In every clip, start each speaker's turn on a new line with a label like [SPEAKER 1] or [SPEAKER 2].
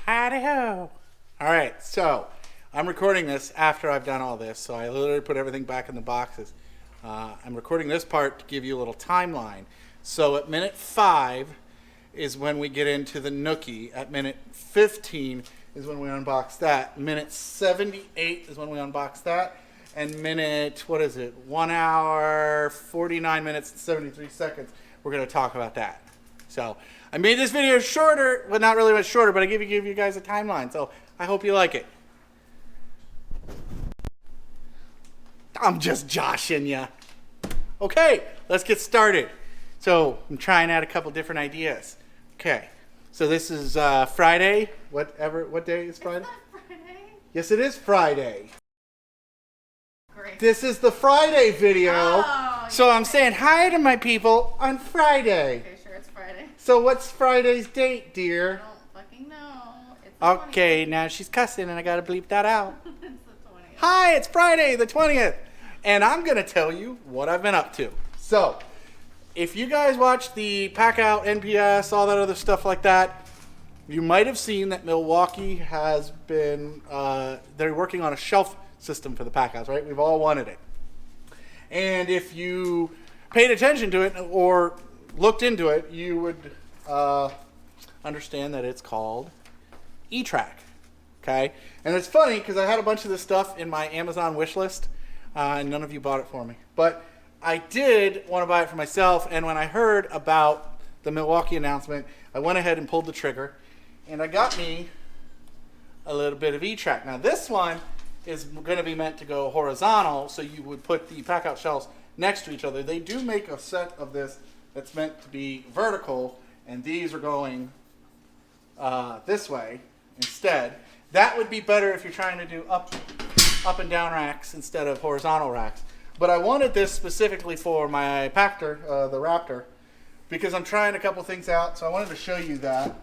[SPEAKER 1] Howdy-ho. All right, so I'm recording this after I've done all this, so I literally put everything back in the boxes. I'm recording this part to give you a little timeline. So at minute 5 is when we get into the nookie. At minute 15 is when we unbox that. Minute 78 is when we unbox that. And minute, 1 hour, 49 minutes, and 73 seconds, we're going to talk about that. So I made this video shorter, well, not really much shorter, but I give you guys a timeline. So I hope you like it. I'm just joshing ya. Okay, let's get started. So I'm trying out a couple different ideas. Okay, so this is Friday. What day is Friday?
[SPEAKER 2] It's not Friday.
[SPEAKER 1] Yes, it is Friday.
[SPEAKER 2] Great.
[SPEAKER 1] This is the Friday video.
[SPEAKER 2] Oh,
[SPEAKER 1] So I'm saying hi to my people on Friday.
[SPEAKER 2] Okay, sure, it's Friday.
[SPEAKER 1] So what's Friday's date,
[SPEAKER 2] I
[SPEAKER 1] dear?
[SPEAKER 2] don't fucking know. It's the
[SPEAKER 1] Okay, now she's cussing and I gotta bleep that out.
[SPEAKER 2] 20th. It's the 20th.
[SPEAKER 1] Hi, it's Friday the 20th. And I'm gonna tell you what I've been up to. So, if you guys watch the PackOut, NPS, all that other stuff like that, you might have seen that Milwaukee has been, they're working on a shelf system for the PackOuts, right? We've all wanted it. And if you paid attention to it or looked into it, you would understand that it's called etrack. Okay? And it's funny because I had a bunch of this stuff in my Amazon wish list, and none of you bought it for me. But I did want to buy it for myself, and when I heard about the Milwaukee announcement, I went ahead and pulled the trigger, and I got me a little bit of etrack. Now this one is going to be meant to go horizontal, so you would put the PackOut shelves next to each other. They do make a set of this that's meant to be vertical, and these are going this way instead. That would be better if you're trying to do up and down racks instead of horizontal racks. But I wanted this specifically for my Pactor, the Raptor, because I'm trying a couple things out, so I wanted to show you that.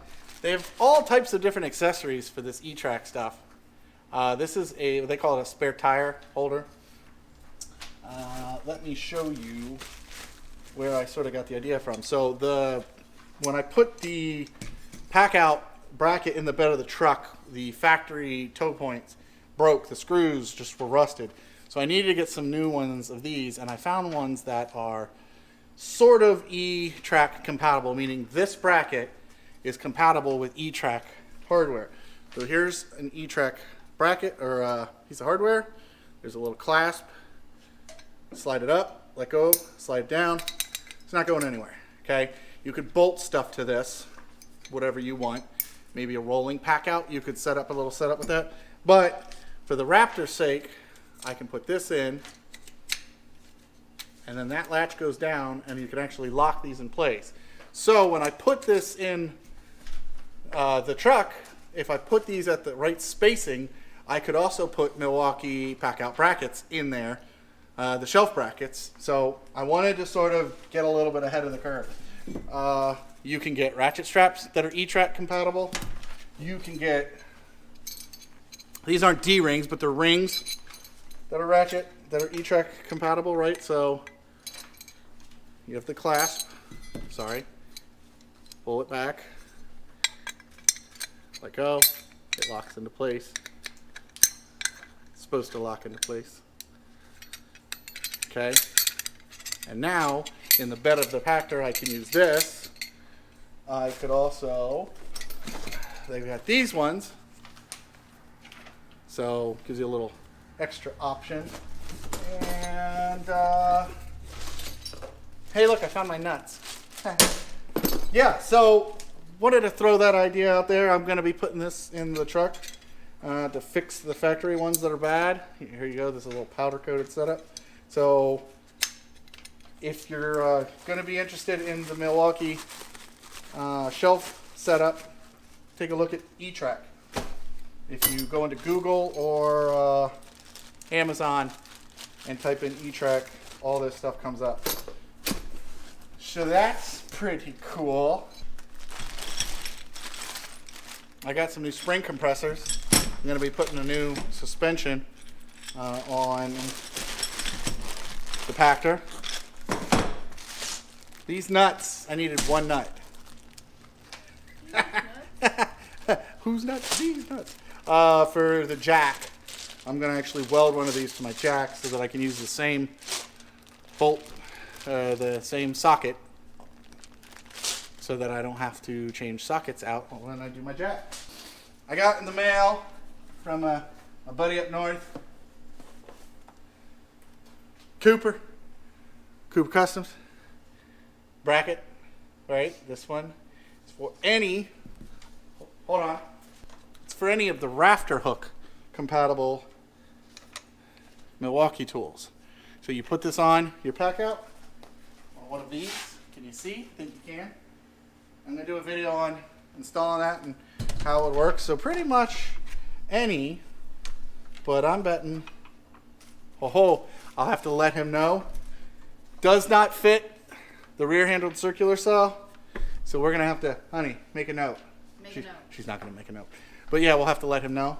[SPEAKER 1] They have all types of different accessories for this etrack stuff. This is they call it a spare tire holder. Let me show you where I sort of got the idea from. So when I put the PackOut bracket in the bed of the truck, the factory toe points broke. The screws just were rusted. So I needed to get some new ones of these, and I found ones that are sort of etrack compatible, meaning this bracket is compatible with etrack hardware. So here's an etrack bracket or piece of hardware. There's a little clasp. Slide it up, let go, slide it down. It's not going anywhere. Okay, you could bolt stuff to this, whatever you want. Maybe a rolling PackOut. You could set up a little setup with that. But for the Raptor's sake, I can put this in, and then that latch goes down, and you can actually lock these in place. So when I put this in the truck, if I put these at the right spacing, I could also put Milwaukee PackOut brackets in there, the shelf brackets. So I wanted to sort of get a little bit ahead of the curve. You can get ratchet straps that are etrack compatible. You can get, these aren't D-rings, but they're rings that are ratchet, that are etrack compatible, right? So you have the clasp, pull it back, let go, it locks into place. It's supposed to lock into place. Okay, and now in the bed of the Pactor I can use this. I could also, they've got these ones, so gives you a little extra option. And hey, look, I found my nuts. Yeah, so wanted to throw that idea out there. I'm going to be putting this in the truck to fix the factory ones that are bad. Here you go. This is a little powder coated setup. So if you're going to be interested in the Milwaukee shelf setup, take a look at etrack. If you go into Google or Amazon and type in etrack, all this stuff comes up. So that's pretty cool. I got some new spring compressors. I'm going to be putting a new suspension on the Pactor. These nuts, I needed one nut. Who's nuts? These nuts. For the jack, I'm going to actually weld one of these to my jack so that I can use the same bolt, the same socket, so that I don't have to change sockets out when I do my jack. I got in the mail from a buddy up north, Cooper Customs bracket, right? This one is for any, hold on, it's for any of the rafter hook compatible Milwaukee tools. So you put this on your PackOut, on one of these. Can you see? Think you can? I'm going to do a video on installing that and how it works. So pretty much any, but I'm betting, I'll have to let him know. Does not fit the rear-handled circular saw, so we're going to have to, honey, make a note. She's not going to make a note. But yeah, we'll have to let him know.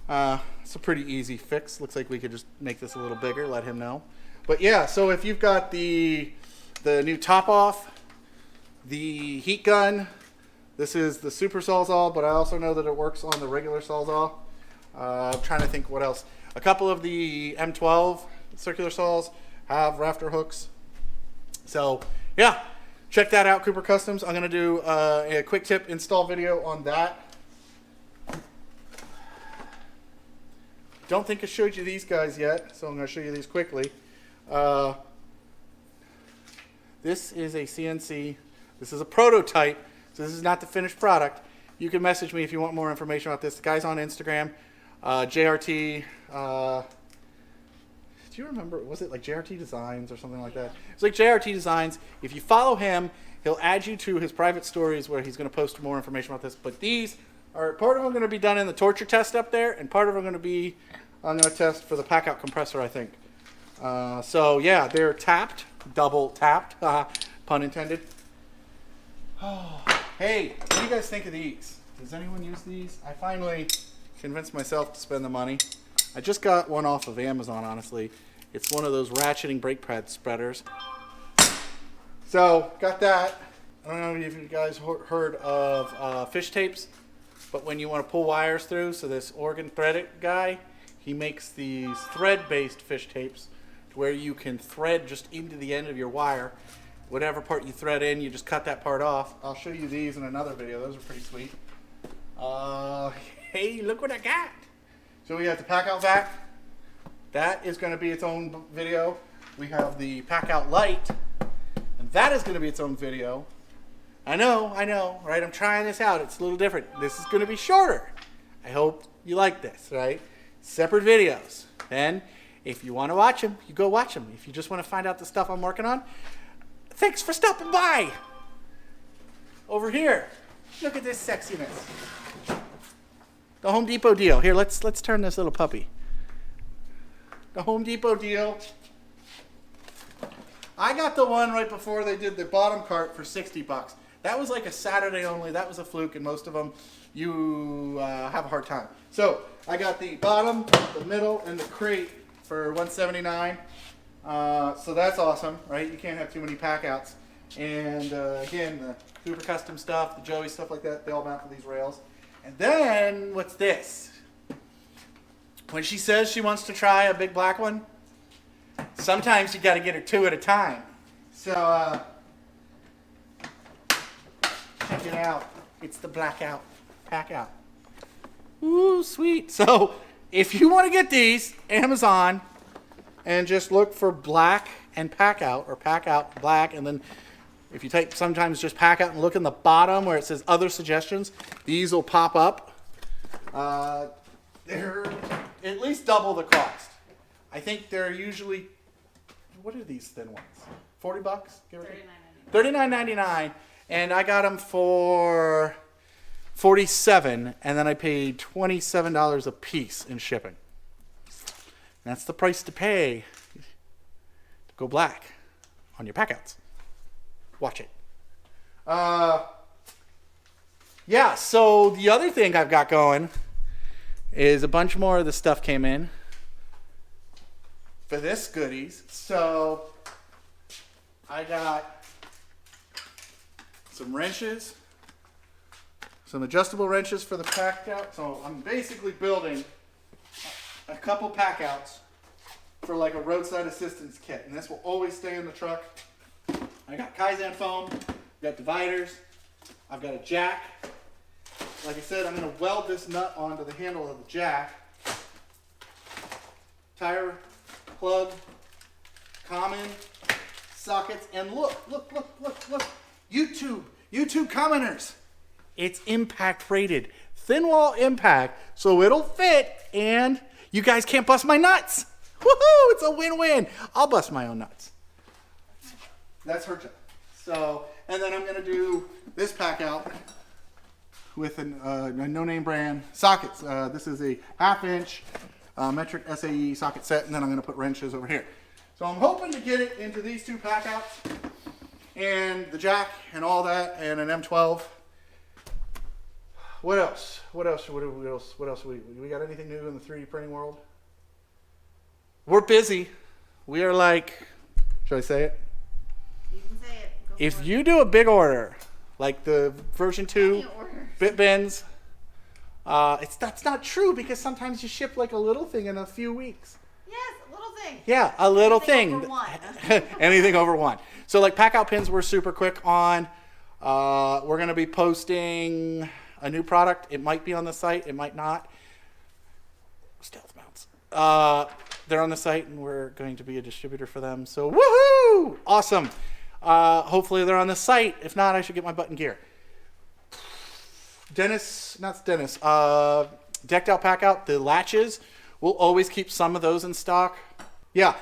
[SPEAKER 1] It's a pretty easy fix. Looks like we could just make this a little bigger, let him know. But yeah, so if you've got the new top off, the heat gun, this is the super Sawzall, but I also know that it works on the regular Sawzall. I'm trying to think what else. A couple of the M12 circular saws have rafter hooks. So yeah, check that out, Cooper Customs. I'm going to do a quick tip install video on that. Don't think I showed you these guys yet, so I'm going to show you these quickly. This is a CNC. This is a prototype, so this is not the finished product. You can message me if you want more information about this. The guy's on Instagram, JRT. Do you remember, was it like JRT Designs or something like that? It's like JRT Designs. If you follow him, he'll add you to his private stories where he's going to post more information about this. But these are, part of them are going to be done in the torture test up there, and part of them are going to be, I'm going to test for the PackOut compressor, I think. So yeah, they're tapped, double tapped, pun intended. Oh, hey, what do you guys think of these? Does anyone use these? I finally convinced myself to spend the money. I just got one off of Amazon, honestly. It's one of those ratcheting brake pad spreaders. So, got that. I don't know if you guys heard of fish tapes, but when you want to pull wires through, so this Oregon Thread guy, he makes these thread-based fish tapes where you can thread just into the end of your wire. Whatever part you thread in, you just cut that part off. I'll show you these in another video. Those are pretty sweet. Hey, look what I got. So we have the PackOut vac. That is going to be its own video. We have the PackOut Lite, and that is going to be its own video. I know, right? I'm trying this out. It's a little different. This is going to be shorter. I hope you like this, right? Separate videos. Then, if you want to watch them, you go watch them. If you just want to find out the stuff I'm working on, thanks for stopping by. Over here, look at this sexiness. The Home Depot deal. Here, let's turn this little puppy. The Home Depot deal. I got the one right before they did the bottom cart for $60. That was like a Saturday only. That was a fluke, and most of them you have a hard time. So I got the bottom, the middle, and the crate for $179. So that's awesome, right? You can't have too many PackOuts. And again, the Cooper Custom stuff, the Joey stuff like that, they all mount for these rails. And then, what's this? When she says she wants to try a big black one, sometimes you got to get her two at a time. So, check it out. It's the blackout PackOut. Ooh, sweet. So, if you want to get these, Amazon, and just look for black and PackOut, or PackOut black, and then if you type sometimes just PackOut and look in the bottom where it says other suggestions, these will pop up. They're at least double the cost. I think they're usually, what are these thin ones? $40? $39.99. And I got them for $47, and then I paid $27 a piece in shipping. That's the price to pay to go black on your PackOuts. Watch it. Yeah, so the other thing I've got going is a bunch more of the stuff came in for this goodies. So I got some wrenches, some adjustable wrenches for the pack out. So I'm basically building a couple pack outs for like a roadside assistance kit. And this will always stay in the truck. I got Kaizen foam, got dividers, I've got a jack. Like I said, I'm going to weld this nut onto the handle of the jack. Tire plug, common sockets, and look. YouTube commenters. It's impact rated. Thin wall impact, so it'll fit, and you guys can't bust my nuts. Woohoo! It's a win-win. I'll bust my own nuts. That's her job. So, and then I'm gonna do this pack out with a no-name brand sockets. This is a 1/2 inch metric SAE socket set, and then I'm gonna put wrenches over here. So I'm hoping to get it into these two pack outs and the jack and all that, and an M12. What else? What else? We got anything new in the 3D printing world? We're busy. We are like, should I say it?
[SPEAKER 2] You can say it. Go
[SPEAKER 1] If
[SPEAKER 2] for it.
[SPEAKER 1] you do a big order, like the version 2
[SPEAKER 2] Any orders.
[SPEAKER 1] bit bins, that's not true because sometimes you ship like a little thing in a few weeks.
[SPEAKER 2] Yes, a little thing.
[SPEAKER 1] Yeah, a little
[SPEAKER 2] Anything
[SPEAKER 1] thing.
[SPEAKER 2] over one.
[SPEAKER 1] Anything over one. So like pack out pins, we're super quick on. We're gonna be posting a new product. It might be on the site, it might not. Stealth mounts. They're on the site, and we're going to be a distributor for them. So woohoo! Awesome. Hopefully they're on the site. If not, I should get my button gear. Decked out pack out. The latches. We'll always keep some of those in stock. Yeah,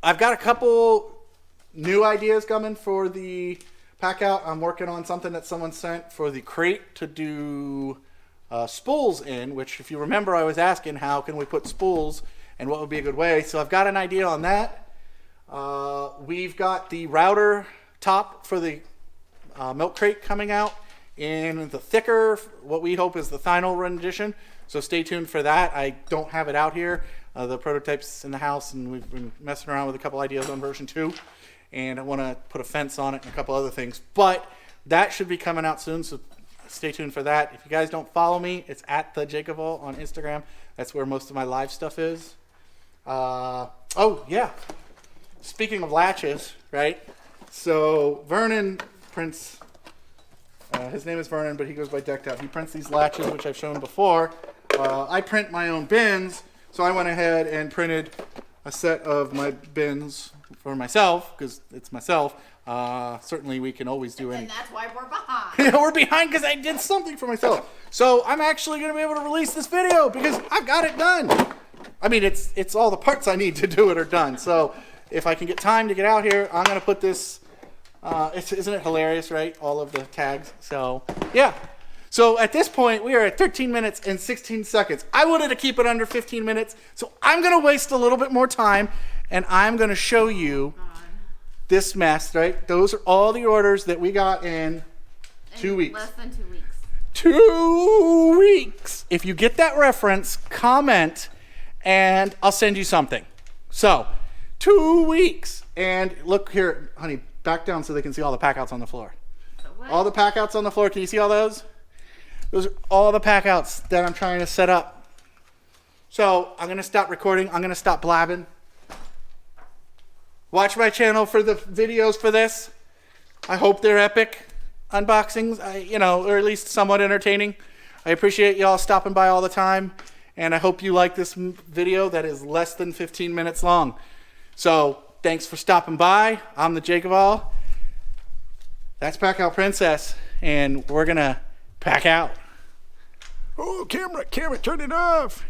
[SPEAKER 1] I've got a couple new ideas coming for the pack out. I'm working on something that someone sent for the crate to do spools in, which if you remember, I was asking how can we put spools and what would be a good way. So I've got an idea on that. We've got the router top for the milk crate coming out in the thicker, what we hope is the final rendition. So stay tuned for that. I don't have it out here. The prototype's in the house, and we've been messing around with a couple ideas on version 2. And I want to put a fence on it and a couple other things. But that should be coming out soon, so stay tuned for that. If you guys don't follow me, it's at the Jacoball on Instagram. That's where most of my live stuff is. Oh, yeah. Speaking of latches, right? So Vernon prints, his name is Vernon, but he goes by Decked Out. He prints these latches, which I've shown before. I print my own bins, so I went ahead and printed a set of my bins for myself, because it's myself. Certainly we can always do
[SPEAKER 2] And
[SPEAKER 1] anything.
[SPEAKER 2] that's why we're behind.
[SPEAKER 1] Yeah, we're behind because I did something for myself. So I'm actually going to be able to release this video because I've got it done. I mean, it's all the parts I need to do it are done. So if I can get time to get out here, I'm going to put this, isn't it hilarious, right? All of the tags. So yeah. So at this point, we are at 13 minutes and 16 seconds. I wanted to keep it under 15 minutes. So I'm going to waste a little bit more time, and I'm going to show you this mess, right? Those are all the orders that we got in 2 weeks.
[SPEAKER 2] Less than 2 weeks.
[SPEAKER 1] 2 weeks. If you get that reference, comment, and I'll send you something. So, 2 weeks. And look here, honey, back down so they can see all the packouts on the floor.
[SPEAKER 2] So what?
[SPEAKER 1] All the packouts on the floor. Can you see all those? Those are all the packouts that I'm trying to set up. So, I'm going to stop recording. I'm going to stop blabbing. Watch my channel for the videos for this. I hope they're epic unboxings, or at least somewhat entertaining. I appreciate y'all stopping by all the time, and I hope you like this video that is less than 15 minutes long. So, thanks for stopping by. I'm the Jacoball. That's PackOut Princess, and we're gonna pack out. Oh, camera, turn it off.